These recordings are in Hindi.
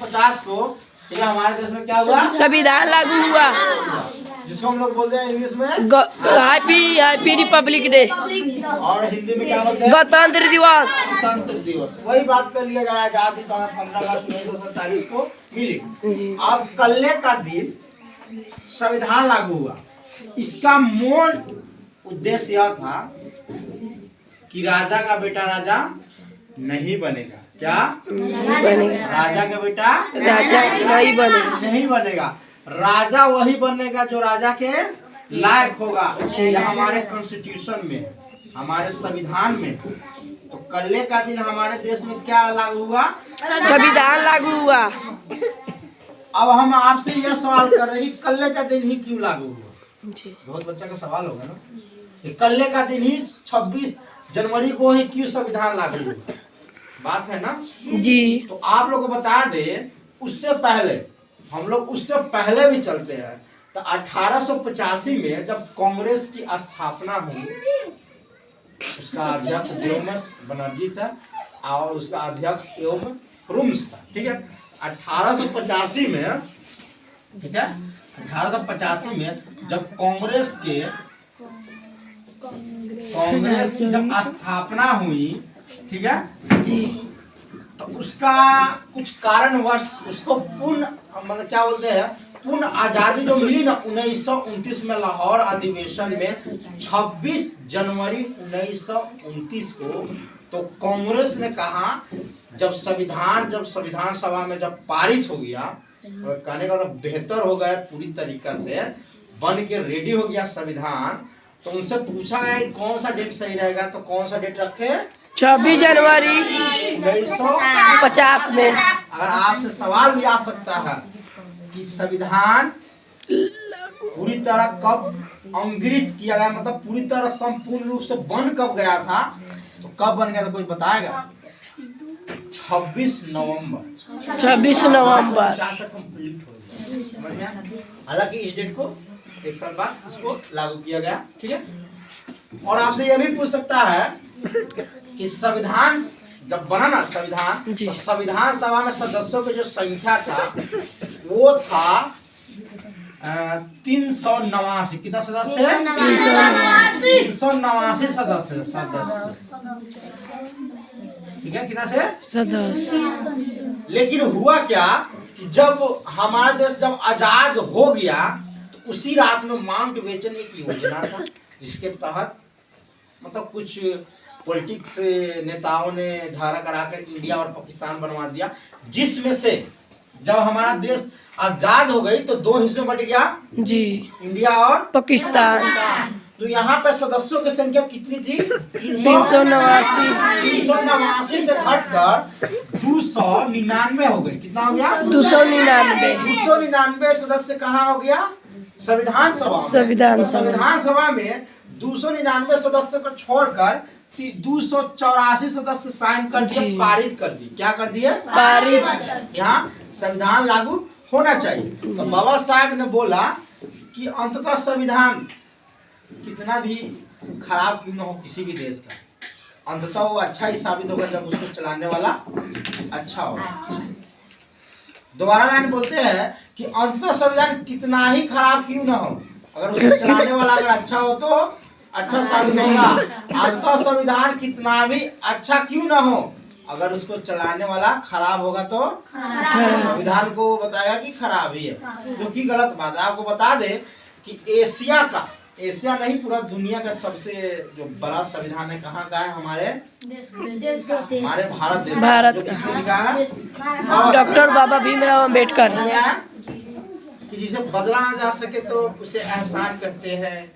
1850 को ठीक है हमारे देश में क्या हुआ, संविधान लागू हुआ, जिसको हम लोग बोलते हैं इंग्लिश में हैप्पी रिपब्लिक डे और हिंदी में क्या बोलते हैं, गणतंत्र दिवस। गणतंत्र दिवस। वही बात कर लिया जाए आजादी तो 15 अगस्त 1947 को मिली। अब कल्ले का दिन संविधान लागू हुआ। इसका मूल उद्देश्य यह था कि राजा का बेटा राजा नहीं बनेगा। क्या नहीं बनेगा, राजा का बेटा राजा नहीं बनेगा, नहीं बनेगा। राजा वही बनेगा जो राजा के लायक होगा। ये हमारे कॉन्स्टिट्यूशन में, हमारे संविधान में। तो कल्ले का दिन हमारे देश में क्या लागू हुआ, संविधान लागू हुआ। अब हम आपसे यह सवाल कर रहे हैं कि कल्ले का दिन ही क्यों लागू हुआ। जी बहुत बच्चा का सवाल होगा ना कि कल्ले का दिन ही 26 जनवरी को ही क्यों संविधान लागू हुआ। बात है ना जी। तो आप लोग को बता दे, उससे पहले हम लोग उससे पहले भी चलते हैं। तो 1885 में जब कांग्रेस की स्थापना हुई, उसका अध्यक्ष देवमस बनर्जी था और उसका अध्यक्ष एवं रूम्स था। ठीक है 1885 में, ठीक है 1885 में जब कांग्रेस की जब स्थापना हुई, ठीक है जी, तो उसका कुछ कारणवश उसको पूर्ण मतलब क्या बोलते हैं पूर्ण आजादी जो मिली ना 1929 में लाहौर अधिवेशन में 26 जनवरी 1929 को, तो कांग्रेस ने कहा जब संविधान सभा में जब पारित हो गया, और कहने का मतलब बेहतर हो गया, पूरी तरीका से बन के रेडी हो गया संविधान, तो उनसे पूछा गया कि कौन सा डेट सही रहेगा, तो कौन सा डेट रखे 26 जनवरी 1950 में। अगर आपसे सवाल भी आ सकता है कि संविधान पूरी तरह कब अंग्रित किया गया, मतलब पूरी तरह संपूर्ण रूप से बन कब गया था, तो कब बन गया था कोई बताएगा। 26 नवंबर 26 नवंबर। कंप्लीट हो गया, समझ में आया? हालांकि इस डेट को एक साल बाद उसको लागू किया गया। ठीक है और आपसे यह भी पूछ सकता है कि संविधान जब बना ना संविधान, तो संविधान सभा में सदस्यों की जो संख्या था वो था 389। कितना सदस्य है? 389 सदस्य। ठीक है कितना से सदस्य। लेकिन हुआ क्या कि जब हमारा देश जब आजाद हो गया, तो उसी रात में माउंट बेचन एक योजना था, जिसके तहत मतलब कुछ पॉलिटिक्स नेताओं ने झगड़ा कराकर इंडिया और पाकिस्तान बनवा दिया, जिसमें से जब हमारा देश आजाद हो गई तो दो हिस्सों में बट गया जी, इंडिया और पाकिस्तान। तो यहाँ पे सदस्यों की संख्या कितनी थी? 389। 389 से घटकर 299 हो गई। कितना हो गया? 299। 299 सदस्य कहाँ हो गया? संविधान सभा में। संविधान सभा में 299 सदस्य को छोड़कर 284 सदस्य साइन कर दिए, पारित कर दिए। क्या कर दिए? पारित। यहाँ संविधान लागू होना चाहिए। तो बाबा साहब ने बोला कि अंततः संविधान कितना भी खराब क्यों न हो किसी भी देश का, अंततः वो अच्छा ही साबित होगा जब उसको चलाने वाला अच्छा होगा। दोबारा लाइन बोलते हैं कि अंततः संविधान कितना ही खराब क्यों न हो, अगर उसको चलाने वाला अगर अच्छा हो तो अच्छा साबित होगा। अंततः संविधान कितना भी अच्छा क्यों न हो, अगर उसको चलाने वाला खराब होगा तो संविधान को बताएगा कि खराब ही है, जो कि गलत बात है। आपको बता दे कि एशिया नहीं पूरा दुनिया का सबसे जो बड़ा संविधान है कहाँ का है? हमारे भारत देश। भारत जो किसने लिखा है? डॉक्टर बाबा भीमराव अम्बेडकर। कि जिसे बदला ना जा सके तो उसे एहसान कहते हैं,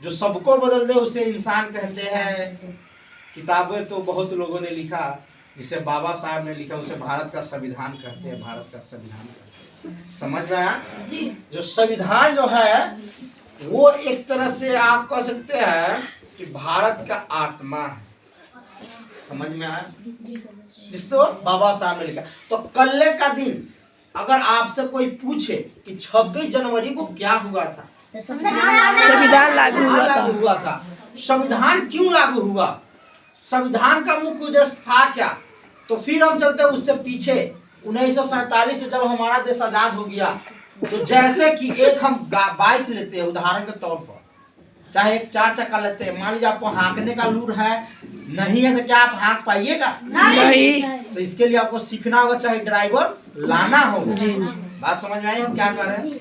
जो सबको बदल दे उसे इंसान कहते हैं। किताबें तो बहुत लोगों ने लिखा, जिसे बाबा साहब ने लिखा उसे भारत का संविधान कहते हैं, भारत का संविधान कहते हैं। समझ में आया? जो संविधान जो है वो एक तरह से आप कह सकते हैं कि भारत का आत्मा है। समझ में आया? जिसको बाबा साहब ने लिखा। तो कल्ले का दिन अगर आपसे कोई पूछे कि 26 जनवरी को क्या हुआ था, संविधान लागू हुआ था। संविधान क्यों लागू हुआ, संविधान का मुख्य उद्देश्य था क्या, तो फिर हम चलते हैं उससे पीछे। 1947 से जब हमारा देश आजाद हो गया, तो जैसे कि एक हम बाइक लेते हैं उदाहरण के तौर पर, चाहे एक 4 चक्का लेते हैं, मान लीजिए आपको हाँकने का लूर है नहीं है, तो क्या आप हाँक पाइएगा? नहीं। तो इसके लिए आपको सीखना होगा, चाहे ड्राइवर लाना होगा। बात समझ में आई हम क्या कर रहे हैं?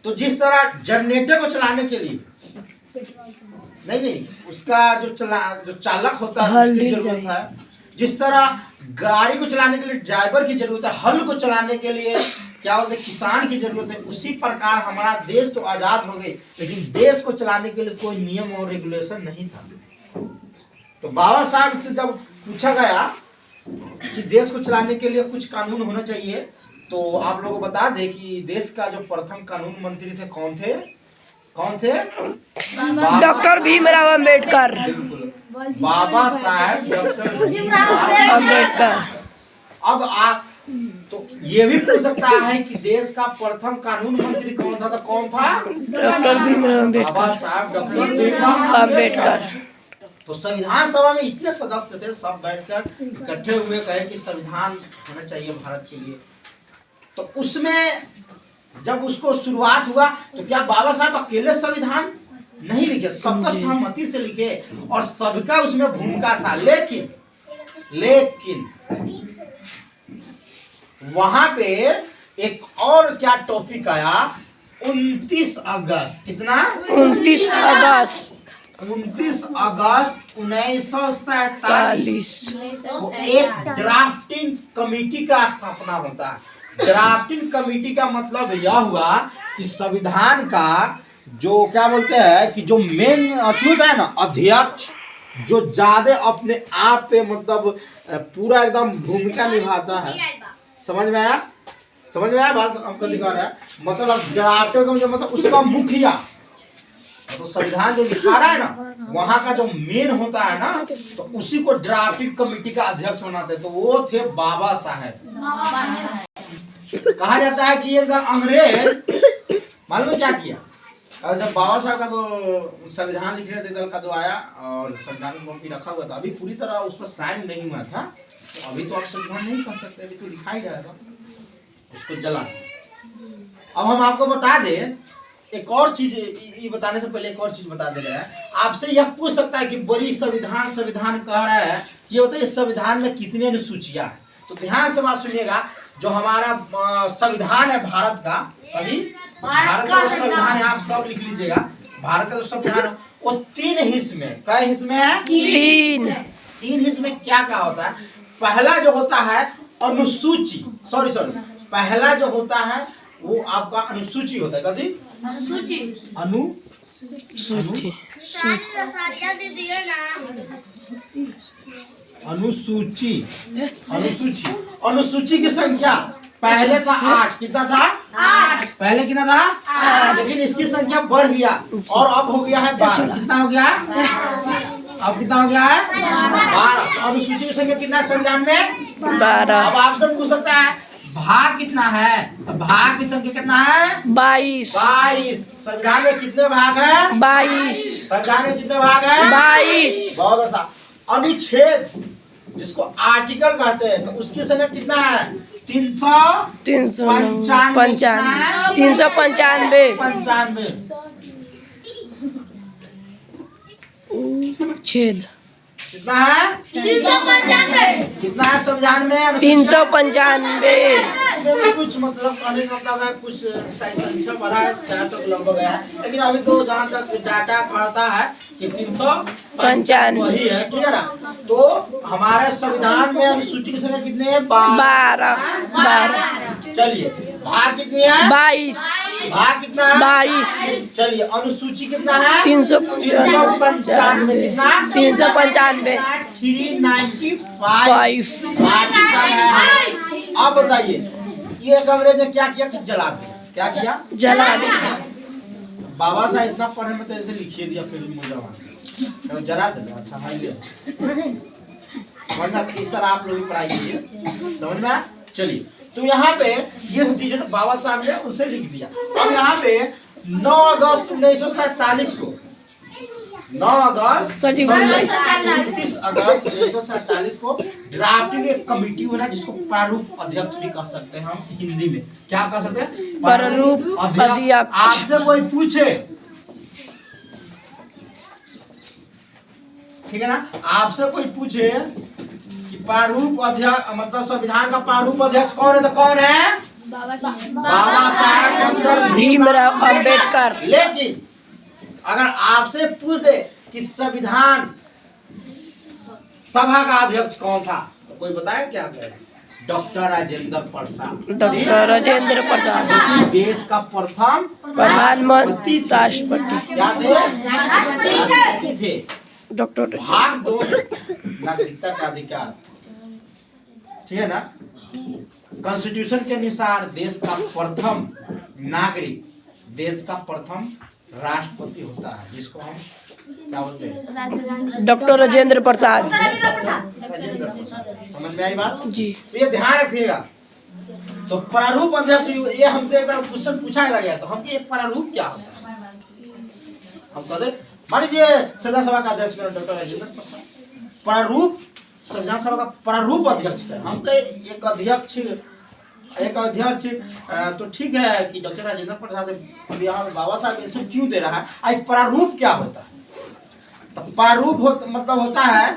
तो जिस तरह जनरेटर को चलाने के लिए नहीं उसका जो चालक होता है उसकी जरूरत है, जिस तरह गाड़ी को चलाने के लिए ड्राइवर की जरूरत है, हल को चलाने के लिए क्या बोलते हैं किसान की जरूरत है, उसी प्रकार हमारा देश तो आजाद हो गए, लेकिन देश को चलाने के लिए कोई नियम और रेगुलेशन नहीं था। तो बाबा साहब से जब पूछा गया कि देश को चलाने के लिए कुछ कानून होना चाहिए, तो आप लोगों को बता दें कि देश का जो प्रथम कानून मंत्री थे कौन थे? डॉक्टर भीमराव अम्बेडकर। बाबा साहब डॉक्टर भीमराव अम्बेडकर। अब आप तो ये भी पूछ सकता है कि देश का प्रथम कानून मंत्री कौन था? तो कौन था? डॉक्टर भीमराव अम्बेडकर। बाबा साहब डॉक्टर भीमराव अम्बेडकर। तो संविधान सभा में इतने सदस्य थे, सब बैठकर इकट्ठे हुए कहे कि संविधान होना चाहिए भारत के लिए। तो उसमें जब उसको शुरुआत हुआ तो क्या बाबा साहब अकेले संविधान नहीं लिखे, सबका सहमति से लिखे और सबका उसमें भूमिका था। लेकिन वहां पे एक और क्या टॉपिक आया? 29 अगस्त। कितना? 29 अगस्त 1947 एक ड्राफ्टिंग कमेटी का स्थापना होता है। ड्राफ्टिंग कमेटी का मतलब यह हुआ कि संविधान का जो क्या बोलते हैं कि जो मेन अथॉरिटी है ना, अध्यक्ष, जो ज्यादा अपने आप पे मतलब पूरा एकदम भूमिका निभाता है। समझ में आया? समझ में आया बात हमको दिखा रहा है? मतलब ड्राफ्टर का मतलब उसका मुखिया, तो संविधान जो लिखा रहा है ना वहाँ का जो मेन होता है ना, तो उसी को ड्राफ्टिंग कमेटी का अध्यक्ष बनाते हैं। तो वो थे बाबा साहब। कहा जाता है कि एक अंग्रेज मालूम है क्या किया? और जब बाबा साहब का तो संविधान लिखने थे दल का जो आया और संविधान कॉपी रखा हुआ था, अभी पूरी तरह उस पर साइन नहीं हुआ था, तो अभी तो आप संविधान नहीं कर सकते, अभी तो लिखा ही जाएगा, उसको जला। अब हम आपको बता दें एक और चीज, ये बताने से पहले एक और चीज बता दे रहे हैं। आपसे यह पूछ सकता है कि बड़ी संविधान कह रहा है, ये होता है इस संविधान में कितनी अनुसूचियां हैं? तो ध्यान से बात सुनिएगा, जो हमारा संविधान है भारत का, सभी भारत का जो संविधान है आप सब लिख लीजिएगा। भारत का जो संविधान है वो 3 हिस्से में, कई हिस्से में है? 3 हिस्से में क्या क्या होता है? पहला जो होता है अनुसूची, सॉरी पहला जो होता है वो आपका अनुसूची होता है। कभी अनुसूची की संख्या पहले था 8। कितना था? 8। पहले कितना था? 8। लेकिन इसकी संख्या बढ़ गया और अब हो गया है 12। कितना हो गया? अब कितना हो गया है? 12। अनुसूची की संख्या कितना है संविधान में? 12। अब आपसे पूछ सकता है भाग कितना है? भाग की संख्या कितना है? 22। संविधान में कितने भाग है? 22। संविधान में कितने भाग है? 22। बहुत अच्छा। अनुच्छेद जिसको आर्टिकल कहते हैं, तो उसकी संख्या कितना है? 395। छेद कितना है? 395। कितना है संविधान में? 395। इसमें भी कुछ मतलब अनेक मतलब है, कुछ सही संख्या पड़ा है, 400 के लगभग है, लेकिन अभी तो जहाँ तक डाटा करता है कि 395 वही है। ठीक है ना? तो हमारे संविधान में अनुसूची की संख्या कितनी है? 12। चलिए भाग कितनी है? 22। भाग कितना है? 22। चलिए अनुसूची कितना है? 395। कितना? 395। 395। अब बताइए ये एक अंग्रेज ने क्या किया कि जला दिया। क्या किया? जला दिया। बाबा साहब इतना पढ़े में तो ऐसे लिखिए दिया फिर मुझे जला दे। अच्छा हाँ लिया, वरना इस तरह आप लोग पढ़ाई कीजिए। समझ में? चलिए तो यहाँ पे ये सब चीजें तो बाबा साहब ने उसे लिख दिया। अब यहाँ पे 9 अगस्त 1947 को 9 अगस्त सॉरी, 29 अगस्त 1947 को ड्राफ्टिंग एक कमेटी बना जिसको प्रारूप अध्यक्ष भी कह सकते हैं हम हिंदी में। क्या कह सकते हैं? प्रारूप अध्यक्ष। आपसे कोई पूछे, ठीक है ना, आपसे कोई पूछे कि प्रारूप अध्यक्ष मतलब संविधान का प्रारूप अध्यक्ष कौन है, तो कौन है? बाबा साहेब डॉक्टर भीमराव अंबेडकर। लेकिन अगर आपसे पूछ दे कि संविधान सभा का अध्यक्ष कौन था, तो कोई बताए क्या कहे? डॉक्टर राजेंद्र प्रसाद। डॉक्टर राजेंद्र प्रसाद देश का प्रथम प्रधानमंत्री राष्ट्रपति क्या थे? राष्ट्रपति थे। डॉक्टर। भाग 2 नागरिकता का अधिकार, ठीक है ना, कॉन्स्टिट्यूशन के अनुसार देश का प्रथम नागरिक, देश का प्रथम राष्ट्रपति होता है, जिसको हम क्या बोलते हैं? डॉक्टर राजेंद्र प्रसाद। राजेंद्र प्रसाद। समझ में आई बात जी। तो ये ध्यान रखिएगा। तो प्रारूप अध्यक्ष, ये हमसे एक बार क्वेश्चन पूछा गया, तो हम ये प्रारूप क्या होता है? हम कहते मान लीजिए संविधान सभा का अध्यक्ष डॉक्टर राजेंद्र प्रसाद, प्रारूप संविधान सभा का प्रारूप अध्यक्ष है। हम कहे एक अध्यक्ष तो ठीक है कि डॉक्टर राजेंद्र प्रसाद अब यहाँ बाबा साहब ये सब क्यों दे रहा है? आई प्रारूप क्या होता है? तो प्रारूप मतलब होता है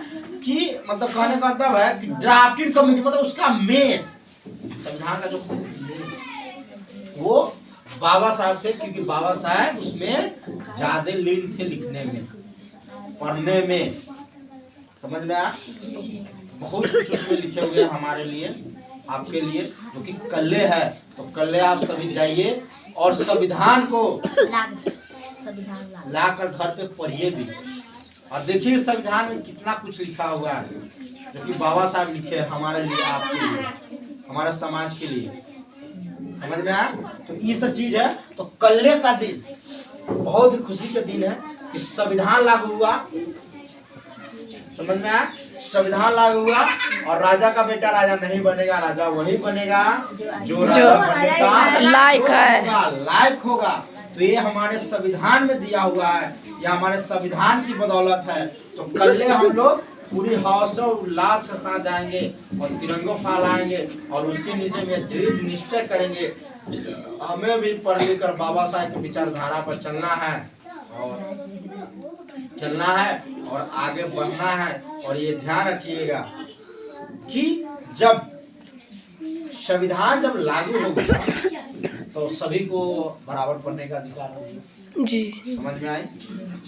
कि मतलब कहने का मतलब है कि ड्राफ्टिंग कमेटी मतलब उसका मेन, संविधान का जो वो बाबा साहब थे, क्योंकि बाबा साहब उसमें ज्यादा लीन थे लिखने में, पढ़ने में। समझ में आया? बहुत कुछ उसमें लिखे हुए हमारे लिए, आपके लिए, जो कि कल्ले है। तो कल्ले आप सभी जाइए और संविधान को लाकर घर पे पढ़िए भी, और देखिए संविधान में कितना कुछ लिखा हुआ है जो कि बाबा साहब लिखे हैं हमारे लिए, आपके लिए, हमारे समाज के लिए। समझ में आया? तो ये सब चीज है। तो कल्ले का दिन बहुत ही खुशी का दिन है कि संविधान लागू हुआ। समझ में आया? संविधान लागू हुआ और राजा का बेटा राजा नहीं बनेगा, राजा वही बनेगा जो राजा बनने का लायक होगा। तो ये हमारे संविधान में दिया हुआ है, ये हमारे संविधान की बदौलत है। तो कल हम लोग पूरी हौसला उल्लास के साथ जाएंगे और तिरंगा फहराएंगे और उसके नीचे में दृढ़ निश्चय करेंगे। हमें भी पढ़ लिख कर बाबा साहब की विचारधारा पर चलना है और आगे बढ़ना है। और ये ध्यान रखिएगा कि जब संविधान जब लागू होगा तो सभी को बराबर पढ़ने का अधिकार होगा जी। समझ में आई?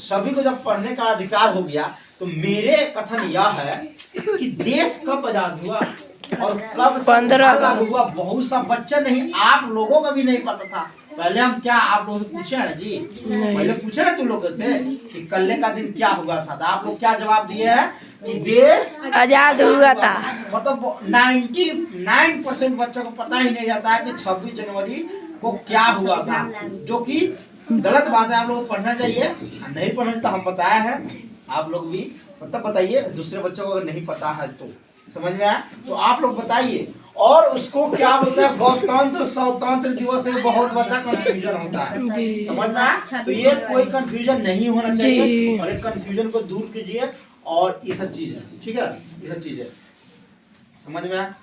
सभी को जब पढ़ने का अधिकार हो गया तो मेरे कथन यह है कि देश कब आजाद हुआ और कब 15 लागू हुआ, बहुत सा बच्चा नहीं, आप लोगों का भी नहीं पता था। पहले हम क्या आप लोगों से पूछे ना जी, पहले पूछे ना तुम लोगों से कि कल का दिन क्या हुआ था, तो आप लोग क्या जवाब दिए हैं कि देश आजाद हुआ था। मतलब 99% बच्चों को पता ही नहीं जाता है कि 26 जनवरी को क्या हुआ था, जो कि गलत बात है। आप लोगों को पढ़ना चाहिए, नहीं पढ़ना तो हम बताया है, आप लोग भी मतलब बताइए दूसरे बच्चों को अगर नहीं पता है तो। समझ में आया? तो आप लोग बताइए। और उसको क्या बोलते हैं, गणतंत्र स्वतंत्र दिवस में बहुत बच्चा कंफ्यूजन होता है। समझ में आया? तो ये कोई कंफ्यूजन नहीं होना चाहिए और एक कंफ्यूजन को दूर कीजिए। और ये सब चीज है, ठीक है, ये सब चीज है। समझ में आया?